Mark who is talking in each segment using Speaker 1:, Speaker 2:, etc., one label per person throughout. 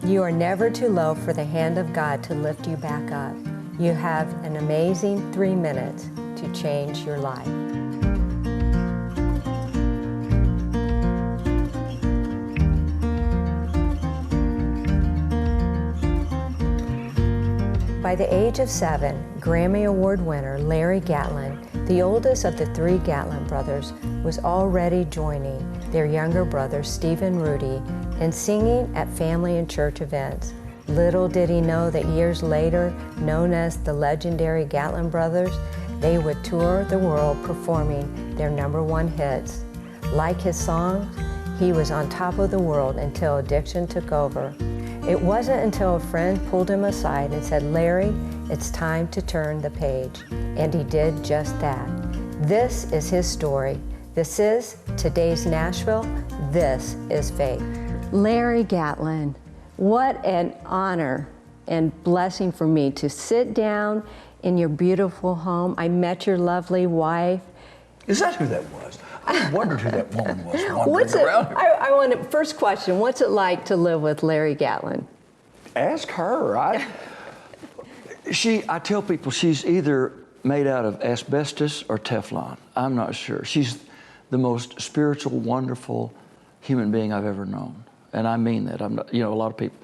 Speaker 1: You are never too low for the hand of God to lift you back up. You have an amazing 3 minutes to change your life. By the age of 7, Grammy Award winner Larry Gatlin, the oldest of the 3 Gatlin brothers, was already joining their younger brothers Steve and Rudy in singing at family and church events. Little did he know that years later, known as the legendary Gatlin brothers, they would tour the world performing their #1 hits. Like his songs, he was on top of the world until addiction took over. It wasn't until a friend pulled him aside and said, "Larry, it's time to turn the page." And he did just that. This is his story. This is today's Nashville. This is faith. Larry Gatlin, what an honor and blessing for me to sit down in your beautiful home. I met your lovely wife.
Speaker 2: Is that who that was? I wondered who that woman was wandering around here.
Speaker 1: I want to, first question, what's it like to live with Larry Gatlin?
Speaker 2: Ask her. I tell people she's either made out of asbestos or Teflon. I'm not sure. She's the most spiritual, wonderful human being I've ever known. And I mean that. I'm not, a lot of people.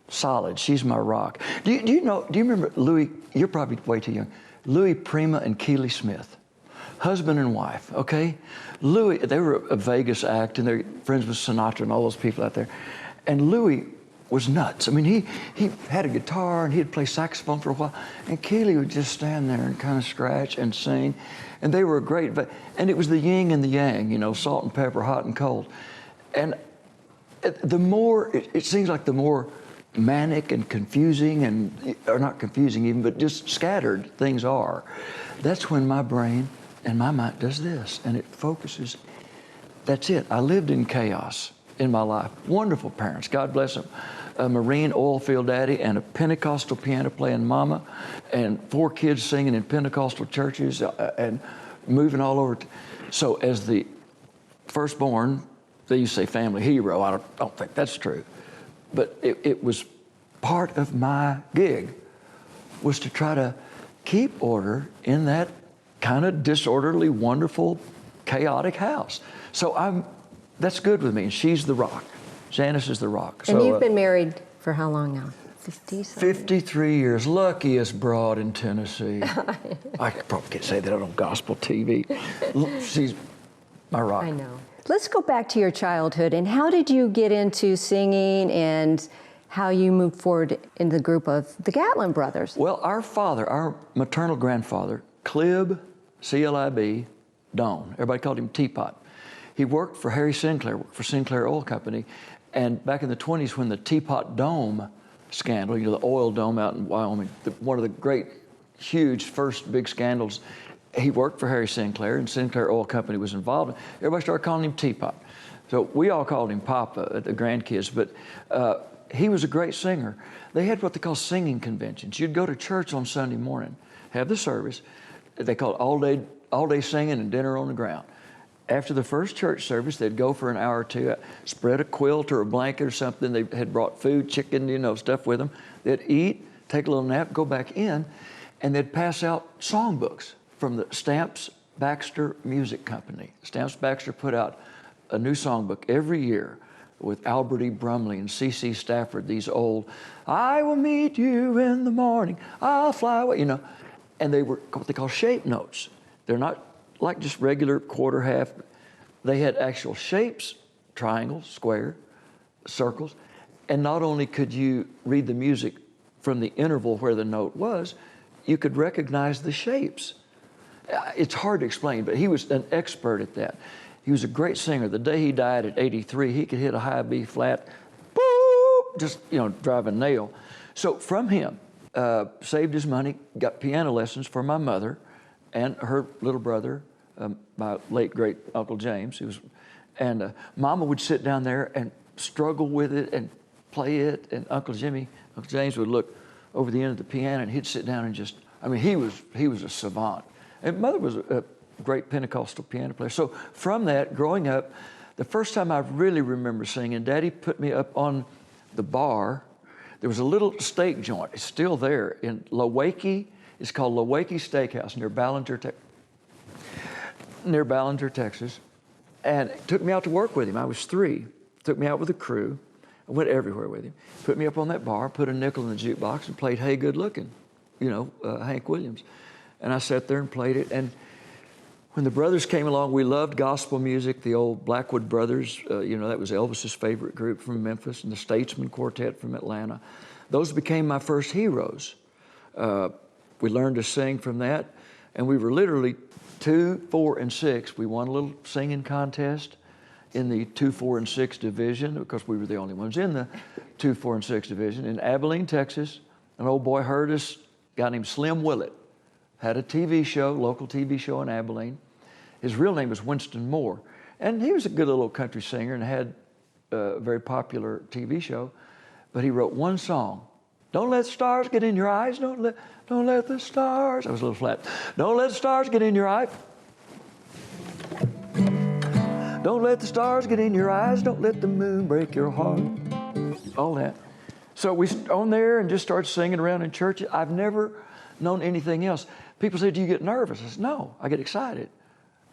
Speaker 2: Solid. She's my rock. Do you remember Louis? You're probably way too young. Louis Prima and Keely Smith, husband and wife. Okay, Louis. They were a Vegas act, and they're friends with Sinatra and all those people out there. And Louis was nuts. I mean, he had a guitar and he'd play saxophone for a while, and Keely would just stand there and kind of scratch and sing, and they were great. And it was the yin and the yang, salt and pepper, hot and cold. And the more it seems like the more manic and confusing or not confusing even, but just scattered things are, that's when my brain and my mind does this, and it focuses. That's it. I lived in chaos in my life. Wonderful parents, God bless them. A Marine oil field daddy and a Pentecostal piano playing mama, and 4 kids singing in Pentecostal churches and moving all over. So as the firstborn, they used to say family hero. I don't think that's true. But it was part of my gig was to try to keep order in that kind of disorderly, wonderful, chaotic house. So that's good with me. And she's the rock. Janice is the rock.
Speaker 1: And
Speaker 2: so,
Speaker 1: you've been married for how long now?
Speaker 2: 53 years. Luckiest broad in Tennessee. I probably can't say that on gospel TV. She's my rock.
Speaker 1: I know. Let's go back to your childhood, and how did you get into singing and how you moved forward in the group of the Gatlin brothers?
Speaker 2: Well, our maternal grandfather, Clib, C-L-I-B, Doan. Everybody called him Teapot. He worked for Harry Sinclair, worked for Sinclair Oil Company. And back in the 20s when the Teapot Dome scandal, the oil dome out in Wyoming, one of the great, huge first big scandals, he worked for Harry Sinclair, and Sinclair Oil Company was involved. Everybody started calling him Teapot. So we all called him Papa, the grandkids, but he was a great singer. They had what they call singing conventions. You'd go to church on Sunday morning, have the service. They call it all day singing and dinner on the ground. After the first church service, they'd go for an hour or two, spread a quilt or a blanket or something. They had brought food, chicken, stuff with them. They'd eat, take a little nap, go back in, and they'd pass out songbooks from the Stamps Baxter Music Company. Stamps Baxter put out a new songbook every year with Albert E. Brumley and C.C. Stafford, these old, "I will meet you in the morning, I'll fly away," And they were what they call shape notes. They're not like just regular quarter, half. They had actual shapes, triangles, square, circles. And not only could you read the music from the interval where the note was, you could recognize the shapes. It's hard to explain, but he was an expert at that. He was a great singer. The day he died at 83, he could hit a high B flat, boop, just, drive a nail. So from him, saved his money, got piano lessons for my mother and her little brother, my late great Uncle James. And Mama would sit down there and struggle with it and play it, and Uncle James would look over the end of the piano, and he'd sit down and just, he was a savant. And Mother was a great Pentecostal piano player. So from that, growing up, The first time I really remember singing, Daddy put me up on the bar. There was a little steak joint. It's still there in Lowakey. It's called Lowakey Steakhouse near Ballinger, Texas. And took me out to work with him. I was 3. Took me out with a crew. I went everywhere with him. Put me up on that bar, put a nickel in the jukebox, and played Hey Good Looking, Hank Williams. And I sat there and played it. And when the brothers came along, we loved gospel music, the old Blackwood Brothers. That was Elvis's favorite group from Memphis, and the Statesman Quartet from Atlanta. Those became my first heroes. We learned to sing from that, and we were literally 2, 4, and 6. We won a little singing contest in the 2, 4, and 6 division, because we were the only ones in the 2, 4, and 6 division. In Abilene, Texas, an old boy heard us, a guy named Slim Willett, had a TV show, local TV show in Abilene. His real name was Winston Moore. And he was a good little country singer and had a very popular TV show. But he wrote one song. Don't let the stars get in your eyes. Don't let the stars. I was a little flat. Don't let the stars get in your eye. Don't let the stars get in your eyes. Don't let the moon break your heart. All that. So we on there and just started singing around in churches. I've never known anything else. People say, do you get nervous? I said, no, I get excited.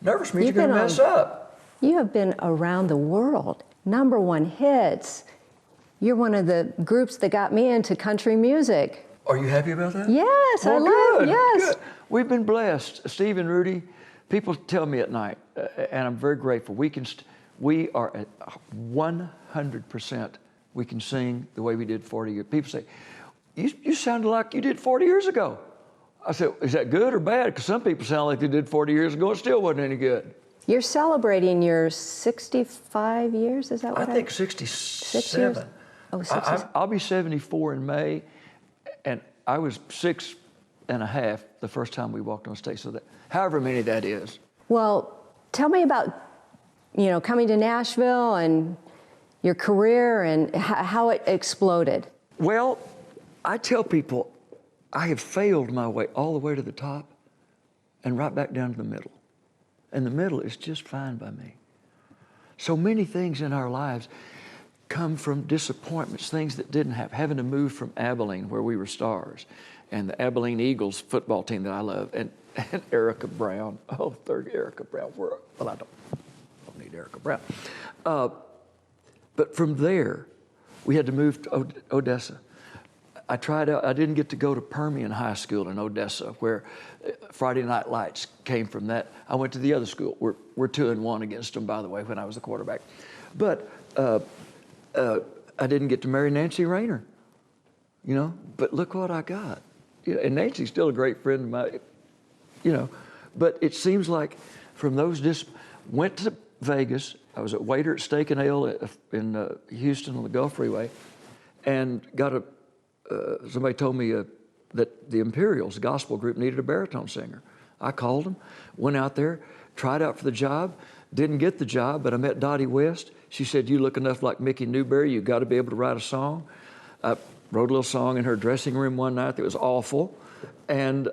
Speaker 2: Nervous means you're going to mess up.
Speaker 1: You have been around the world. #1 hits. You're one of the groups that got me into country music.
Speaker 2: Are you happy about that?
Speaker 1: Yes,
Speaker 2: well,
Speaker 1: I love
Speaker 2: it.
Speaker 1: Yes.
Speaker 2: Good. We've been blessed. Steve and Rudy, people tell me at night, and I'm very grateful, we are at 100%. We can sing the way we did 40 years. People say, you sounded like you did 40 years ago. I said, is that good or bad? Because some people sound like they did 40 years ago. It still wasn't any good.
Speaker 1: You're celebrating your 65 years, is that what
Speaker 2: I think 67.
Speaker 1: 6 years? Oh, 67.
Speaker 2: I'll be 74 in May, and I was 6 and a half the first time we walked on stage, so that, however many that is.
Speaker 1: Well, tell me about, coming to Nashville and your career and how it exploded.
Speaker 2: Well, I tell people I have failed my way all the way to the top and right back down to the middle. And the middle is just fine by me. So many things in our lives come from disappointments, things that didn't happen. Having to move from Abilene, where we were stars, and the Abilene Eagles football team that I love, and Erica Brown. Oh, third Erica Brown. Well, I don't need Erica Brown. But from there, we had to move to Odessa. I tried out, I didn't get to go to Permian High School in Odessa, where Friday Night Lights came from that. I went to the other school. We're 2-1 against them, by the way, when I was the quarterback. But I didn't get to marry Nancy Rayner, but look what I got. And Nancy's still a great friend of mine, but it seems like from those, went to Vegas. I was a waiter at Steak and Ale in Houston on the Gulf Freeway, and got somebody told me that the Imperials, the gospel group, needed a baritone singer. I called them, went out there, tried out for the job, didn't get the job, but I met Dottie West. She said, you look enough like Mickey Newberry, you got to be able to write a song. I wrote a little song in her dressing room one night that was awful, and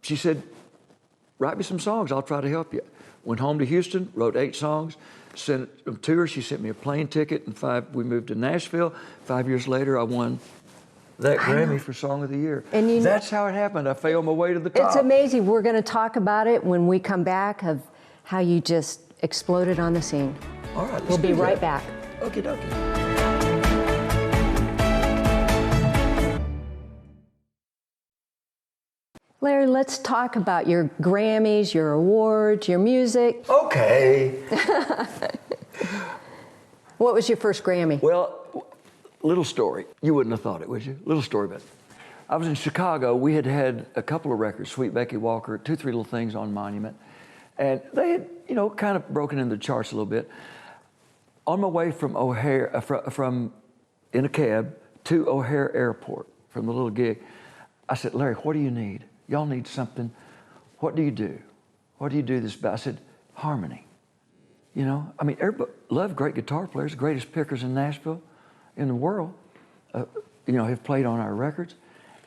Speaker 2: she said, write me some songs, I'll try to help you. Went home to Houston, wrote 8 songs, sent them to her. She sent me a plane ticket, and we moved to Nashville. 5 years later, I won that Grammy for Song of the Year. And that's how it happened. I failed my way to the top.
Speaker 1: It's amazing. We're going to talk about it when we come back, of how you just exploded on the scene.
Speaker 2: All right,
Speaker 1: we'll be right back.
Speaker 2: Okie dokie.
Speaker 1: Larry, let's talk about your Grammys, your awards, your music.
Speaker 2: Okay.
Speaker 1: What was your first Grammy?
Speaker 2: Well, little story. You wouldn't have thought it, would you? Little story about it. I was in Chicago. We had a couple of records, Sweet Becky Walker, 2, 3 little things on Monument. And they had, kind of broken into the charts a little bit. On my way from O'Hare, from in a cab to O'Hare Airport from the little gig, I said, Larry, what do you need? Y'all need something. What do you do? What do you do this about? I said, harmony. Everybody loved great guitar players, the greatest pickers in Nashville, in the world, have played on our records.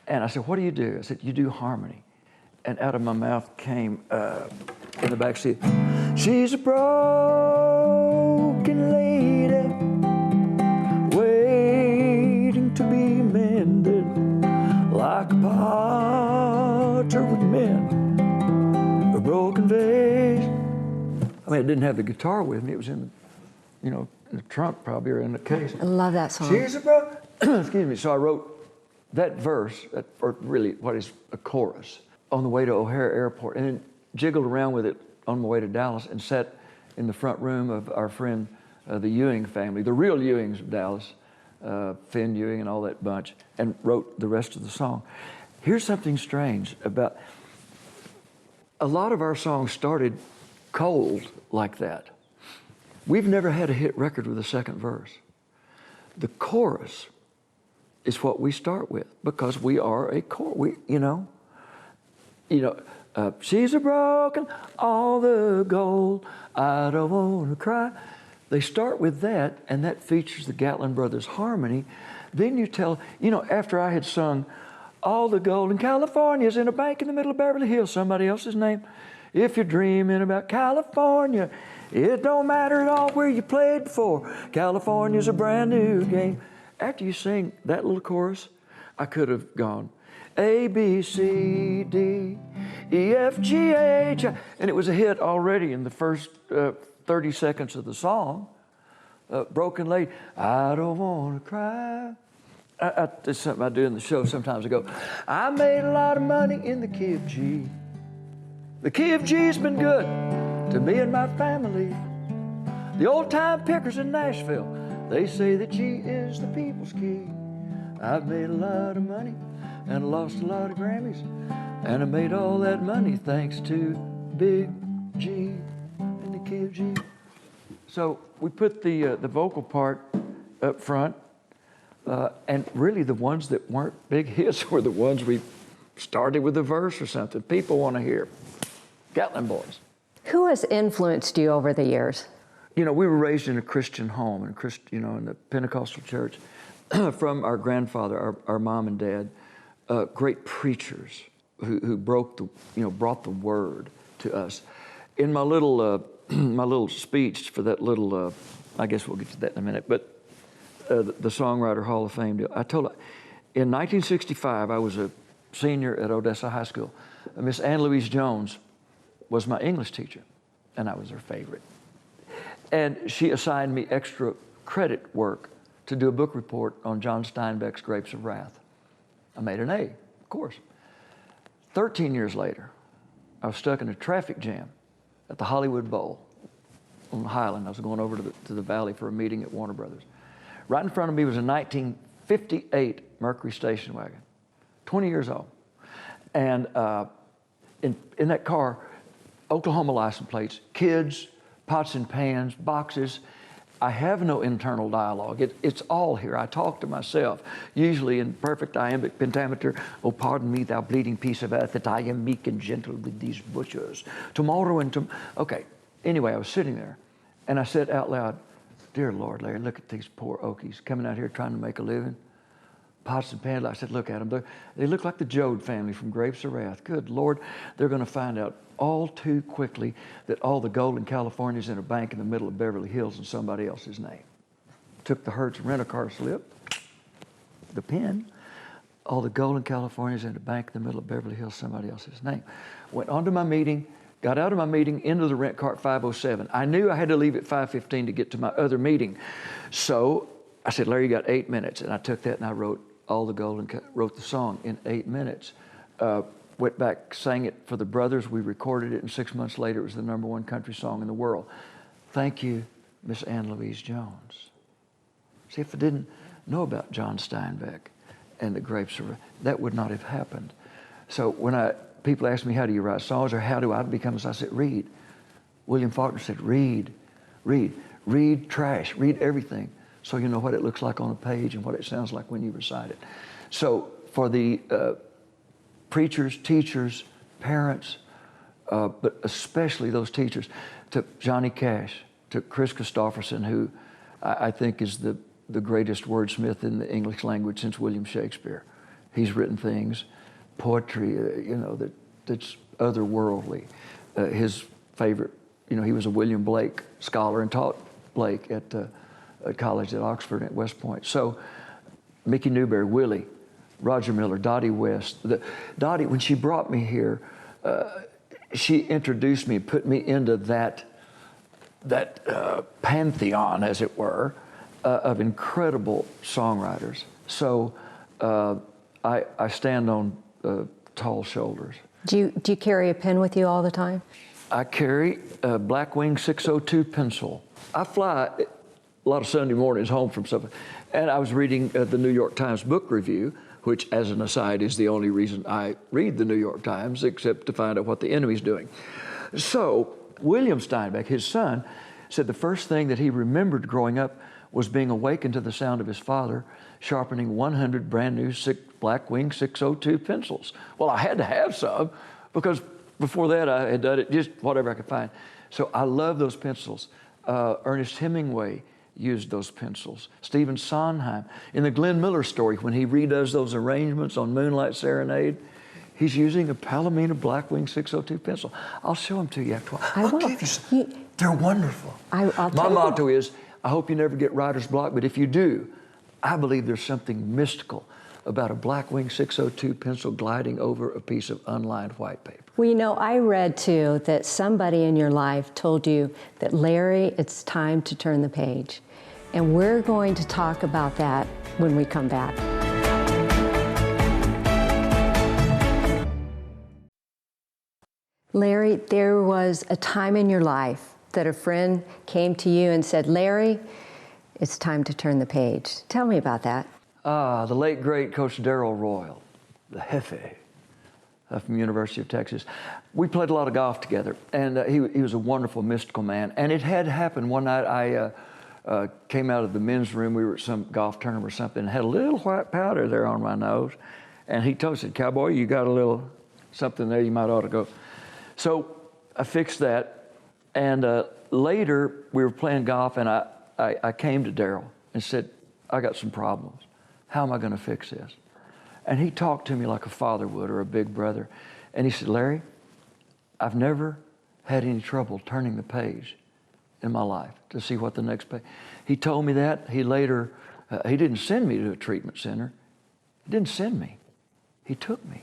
Speaker 2: And I said, what do you do? I said, you do harmony. And out of my mouth came, in the back seat, she's a broken broken lady, waiting to be mended, like a potter with mend a broken vase. I mean, I didn't have the guitar with me. It was in the, you know, in the trunk probably, or in the case.
Speaker 1: I love that song.
Speaker 2: She's a excuse me. So I wrote that verse, or really what is a chorus, on the way to O'Hare Airport, and then jiggled around with it on my way to Dallas and sat in the front room of our friend, the Ewing family, the real Ewings of Dallas, Finn Ewing and all that bunch, and wrote the rest of the song. Here's something strange about, a lot of our songs started cold like that. We've never had a hit record with a second verse. The chorus is what we start with, because we are a chorus. She's a broken, all the gold, I don't want to cry. They start with that, and that features the Gatlin brothers' harmony. Then you tell, after I had sung, all the gold in California's in a bank in the middle of Beverly Hills, somebody else's name. If you're dreaming about California, it don't matter at all where you played before. California's a brand new game. After you sing that little chorus, I could have gone A, B, C, D, E, F, G, H, and it was a hit already in the first 30 seconds of the song. Broken Lady, I don't want to cry. It's something I do in the show sometimes. I go, I made a lot of money in the key of G. The key of G's been good to me and my family. The old-time pickers in Nashville, they say that G is the people's key. I've made a lot of money and lost a lot of Grammys, and I made all that money thanks to Big G and the key of G. So we put the vocal part up front, and really the ones that weren't big hits were the ones we started with a verse or something. People want to hear. Gatlin boys.
Speaker 1: Who has influenced you over the years?
Speaker 2: We were raised in a Christian home, in the Pentecostal church, from our grandfather, our mom and dad, great preachers who brought the word to us. In my little my little speech for that little, I guess we'll get to that in a minute, but the Songwriter Hall of Fame deal, I told her, in 1965, I was a senior at Odessa High School. Miss Ann Louise Jones was my English teacher, and I was her favorite. And she assigned me extra credit work to do a book report on John Steinbeck's Grapes of Wrath. I made an A, of course. 13 years later, I was stuck in a traffic jam at the Hollywood Bowl on the Highland. I was going over to the Valley for a meeting at Warner Brothers. Right in front of me was a 1958 Mercury station wagon, 20 years old. And in that car, Oklahoma license plates, kids, pots and pans, boxes. I have no internal dialogue. It's all here. I talk to myself, usually in perfect iambic pentameter. Oh, pardon me, thou bleeding piece of earth, that I am meek and gentle with these butchers. Tomorrow and okay. Anyway, I was sitting there, and I said out loud, dear Lord, Larry, look at these poor Okies coming out here trying to make a living. Pots and pans. I said, look at them. They look like the Jode family from Grapes of Wrath. Good Lord, they're going to find out all too quickly that all the gold in California is in a bank in the middle of Beverly Hills in somebody else's name. Took the Hertz rent-a-car slip, the pen, all the gold in California is in a bank in the middle of Beverly Hills, somebody else's name. Went on to my meeting, got out of my meeting, into the rent car at 5:07. I knew I had to leave at 5:15 to get to my other meeting. So I said, Larry, you got 8 minutes. And I took that and I wrote all the gold and wrote the song in 8 minutes. Went back, sang it for the brothers. We recorded it, and 6 months later, it was the #1 country song in the world. Thank you, Miss Ann Louise Jones. See, if I didn't know about John Steinbeck and the Grapes of Wrath, that would not have happened. So when people ask me, how do you write songs, or how do I become this? I said, read. William Faulkner said, read trash, read everything, so you know what it looks like on a page and what it sounds like when you recite it. So for the preachers, teachers, parents, but especially those teachers, to Johnny Cash, to Chris Christopherson, who I think is the greatest wordsmith in the English language since William Shakespeare. He's written things, poetry, that's otherworldly. His favorite, he was a William Blake scholar and taught Blake at college at Oxford at West Point. So Mickey Newberry, Willie, Roger Miller, Dottie West. Dottie, when she brought me here, she introduced me, put me into that pantheon, as it were, of incredible songwriters. So I stand on tall shoulders.
Speaker 1: Do you carry a pen with you all the time?
Speaker 2: I carry a Blackwing 602 pencil. I fly a lot of Sunday mornings home from something, and I was reading the New York Times book review, which, as an aside, is the only reason I read the New York Times, except to find out what the enemy's doing. So William Steinbeck, his son, said the first thing that he remembered growing up was being awakened to the sound of his father sharpening 100 brand new Blackwing 602 pencils. Well, I had to have some because before that I had done it just whatever I could find. So I love those pencils. Ernest Hemingway used those pencils. Stephen Sondheim. In the Glenn Miller story, when he redoes those arrangements on Moonlight Serenade, he's using a Palomino Blackwing 602 pencil. I'll show them to you after a while.
Speaker 1: I will.
Speaker 2: Give you some. They're wonderful.
Speaker 1: I'll
Speaker 2: My motto is, I hope you never get writer's block, but if you do, I believe there's something mystical about a Blackwing 602 pencil gliding over a piece of unlined white paper.
Speaker 1: Well, you know, I read too that somebody in your life told you that, Larry, it's time to turn the page. And we're going to talk about that when we come back. Larry, there was a time in your life that a friend came to you and said, Larry, it's time to turn the page. Tell me about that.
Speaker 2: The late, great Coach Darrell Royal, the Jefe from University of Texas. We played a lot of golf together, and he was a wonderful, mystical man. And it had happened one night. I came out of the men's room. We were at some golf tournament or something, and had a little white powder there on my nose. And he told me, Cowboy, you got a little something there, you might ought to go. So I fixed that, and later we were playing golf, and I came to Darrell and said, I got some problems. How am I going to fix this? And he talked to me like a father would or a big brother. And he said, Larry, I've never had any trouble turning the page in my life to see what the next page. He told me that. He later, he didn't send me to a treatment center. He didn't send me. He took me.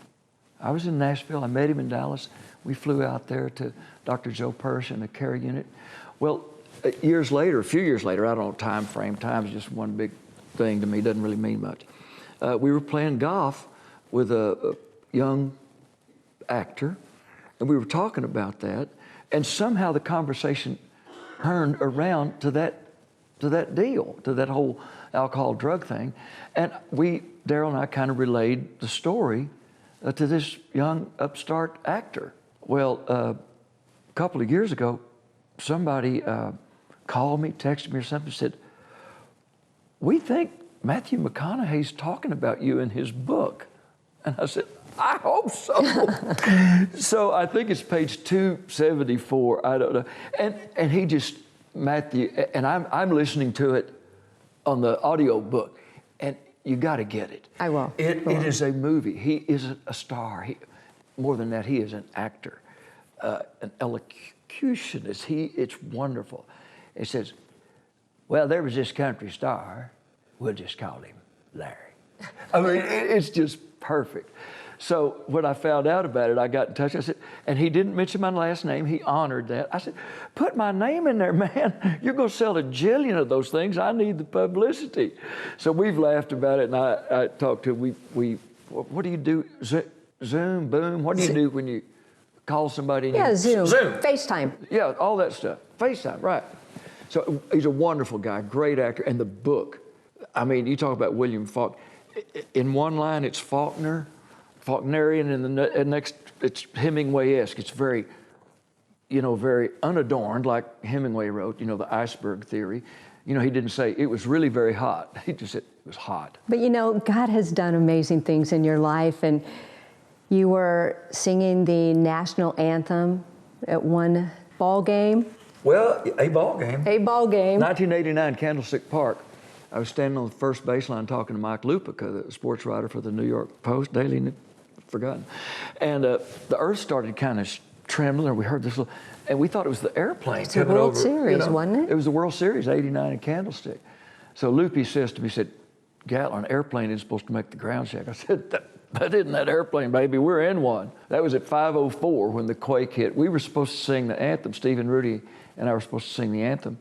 Speaker 2: I was in Nashville. I met him in Dallas. We flew out there to Dr. Joe Persh in the care unit. Well, a few years later, I don't know time frame. Time is just one big thing to me, doesn't really mean much. We were playing golf with a young actor, and we were talking about that, and somehow the conversation turned around to that deal, to that whole alcohol drug thing, and Darrell and I kind of relayed the story to this young upstart actor. Well, a couple of years ago, somebody called me, texted me or something, said, we think Matthew McConaughey's talking about you in his book. And I said, I hope so. So I think it's page 274, I don't know. And he just, Matthew, and I'm listening to it on the audio book, and you got to get it.
Speaker 1: I will.
Speaker 2: It is a movie. He is a star. More than that, he is an actor, an elocutionist. It's wonderful. It says, well, there was this country star. We'll just call him Larry. I mean, it's just perfect. So when I found out about it, I got in touch. I said, and he didn't mention my last name. He honored that. I said, put my name in there, man. You're going to sell a jillion of those things. I need the publicity. So we've laughed about it, and I talked to him. What do you do? Zoom, boom? What do you do when you call somebody? And
Speaker 1: Zoom. FaceTime.
Speaker 2: Yeah, all that stuff. FaceTime, right. So he's a wonderful guy, great actor. And the book, I mean, you talk about William Faulkner. In one line, it's Faulknerian, and in the next, it's Hemingway-esque. It's very, very unadorned, like Hemingway wrote, the iceberg theory. He didn't say it was really very hot. He just said it was hot.
Speaker 1: But God has done amazing things in your life, and you were singing the national anthem at one ball game.
Speaker 2: Well, a ball game.
Speaker 1: A ball game.
Speaker 2: 1989, Candlestick Park. I was standing on the first baseline talking to Mike Lupica, the sports writer for the New York Post, Daily, forgotten. And the earth started kind of trembling. We heard this little, and we thought it was the airplane
Speaker 1: It's the
Speaker 2: coming
Speaker 1: World
Speaker 2: over.
Speaker 1: Series, wasn't it?
Speaker 2: It was the World Series, '89 in Candlestick. So Loopy says to me, he said, Gatlin, airplane is supposed to make the ground shake. I said, that isn't that airplane, baby. We're in one. That was at 5:04 when the quake hit. We were supposed to sing the anthem. Steve and Rudy and I were supposed to sing the anthem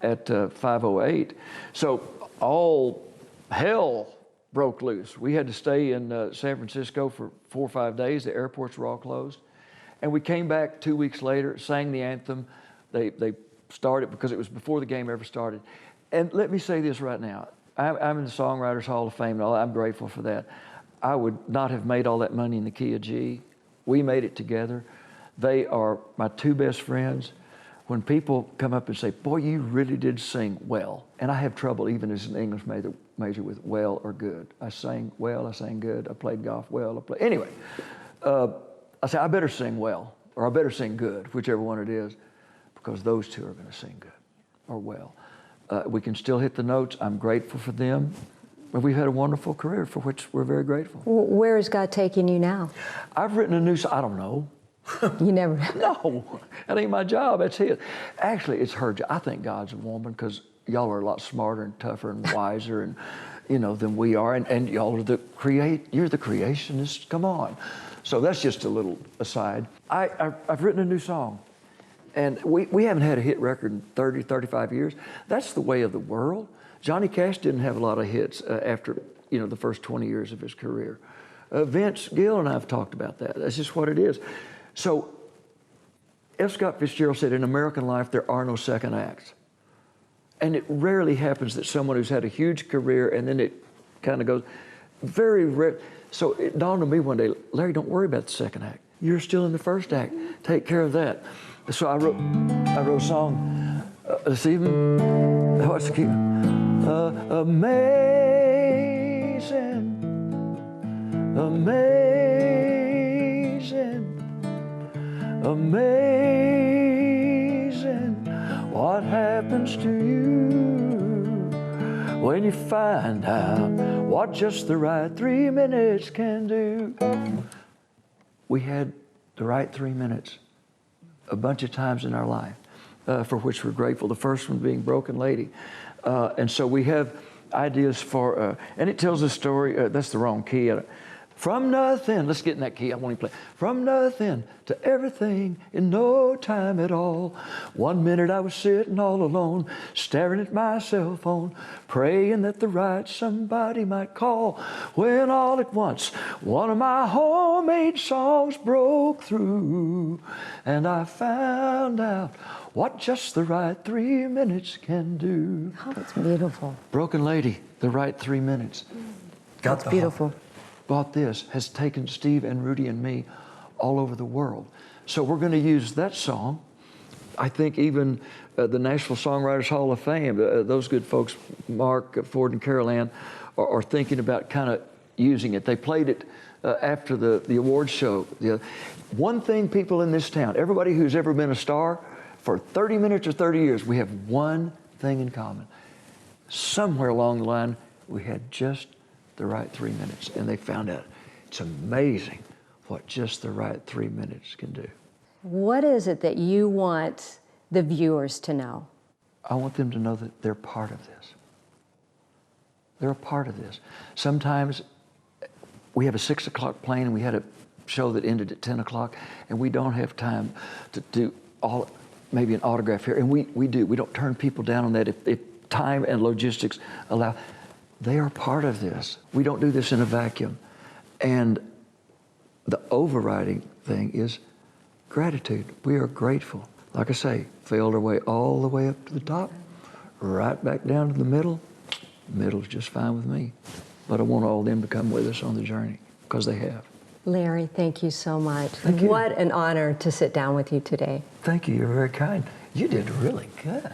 Speaker 2: at 5:08. So all hell broke loose. We had to stay in San Francisco for 4 or 5 days. The airports were all closed. And we came back 2 weeks later, sang the anthem. They started because it was before the game ever started. And let me say this right now. I'm in the Songwriters Hall of Fame and all. I'm grateful for that. I would not have made all that money in the key of G. We made it together. They are my two best friends. When people come up and say, boy, you really did sing well. And I have trouble even as an English major with well or good. I sang well, I sang good, I played golf well. Anyway, I say, I better sing well, or I better sing good, whichever one it is, because those two are going to sing good or well. We can still hit the notes. I'm grateful for them. We've had a wonderful career for which we're very grateful.
Speaker 1: Where is God taking you now?
Speaker 2: I've written a new song. I don't know.
Speaker 1: You never.
Speaker 2: No, that ain't my job. That's his. Actually, it's her job. I think God's a woman because y'all are a lot smarter and tougher and wiser and, than we are. And y'all are you're the creationists. Come on. So that's just a little aside. I've written a new song. And we haven't had a hit record in 30, 35 years. That's the way of the world. Johnny Cash didn't have a lot of hits after, the first 20 years of his career. Vince Gill and I have talked about that. That's just what it is. So F. Scott Fitzgerald said, in American life, there are no second acts. And it rarely happens that someone who's had a huge career and then it kind of goes, very rare. So it dawned on me one day, Larry, don't worry about the second act. You're still in the first act. Take care of that. So I wrote a song this evening. What's the key? Amazing, amazing, amazing. What happens to you when you find out what just the right 3 minutes can do? We had the right 3 minutes a bunch of times in our life, for which we're grateful. The first one being Broken Lady. And so we have ideas for, and it tells a story, that's the wrong key. From nothing, let's get in that key, I won't even play. From nothing to everything in no time at all. 1 minute I was sitting all alone, staring at my cell phone, praying that the right somebody might call. When all at once, one of my homemade songs broke through, and I found out what just the right 3 minutes can do.
Speaker 1: Oh, that's beautiful.
Speaker 2: Broken Lady, the right 3 minutes.
Speaker 1: That's beautiful.
Speaker 2: Bought this, has taken Steve and Rudy and me all over the world. So we're going to use that song. I think even the Nashville Songwriters Hall of Fame, those good folks, Mark, Ford, and Carol Ann, are thinking about kind of using it. They played it after the awards show. One thing people in this town, everybody who's ever been a star, for 30 minutes or 30 years, we have one thing in common. Somewhere along the line, we had just the right 3 minutes, and they found out it's amazing what just the right 3 minutes can do.
Speaker 1: What is it that you want the viewers to know?
Speaker 2: I want them to know that they're part of this. They're a part of this. Sometimes we have a 6 o'clock plane and we had a show that ended at 10 o'clock and we don't have time to do maybe an autograph here. And we do. We don't turn people down on that if time and logistics allow. They are part of this. We don't do this in a vacuum. And the overriding thing is gratitude. We are grateful. Like I say, failed our way all the way up to the top, right back down to the middle. The middle's just fine with me. But I want all them to come with us on the journey, because they have.
Speaker 1: Larry, thank you so much.
Speaker 2: Thank you.
Speaker 1: What an honor to sit down with you today.
Speaker 2: Thank you. You're very kind. You did really good.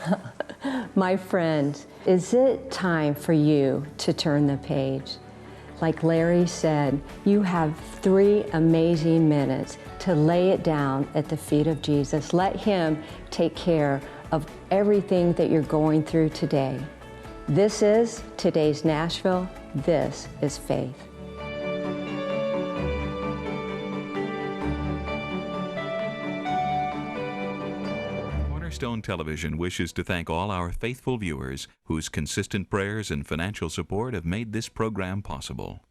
Speaker 1: My friends, is it time for you to turn the page? Like Larry said, you have 3 amazing minutes to lay it down at the feet of Jesus. Let Him take care of everything that you're going through today. This is today's Nashville. This is Faith.
Speaker 3: Cornerstone Television wishes to thank all our faithful viewers whose consistent prayers and financial support have made this program possible.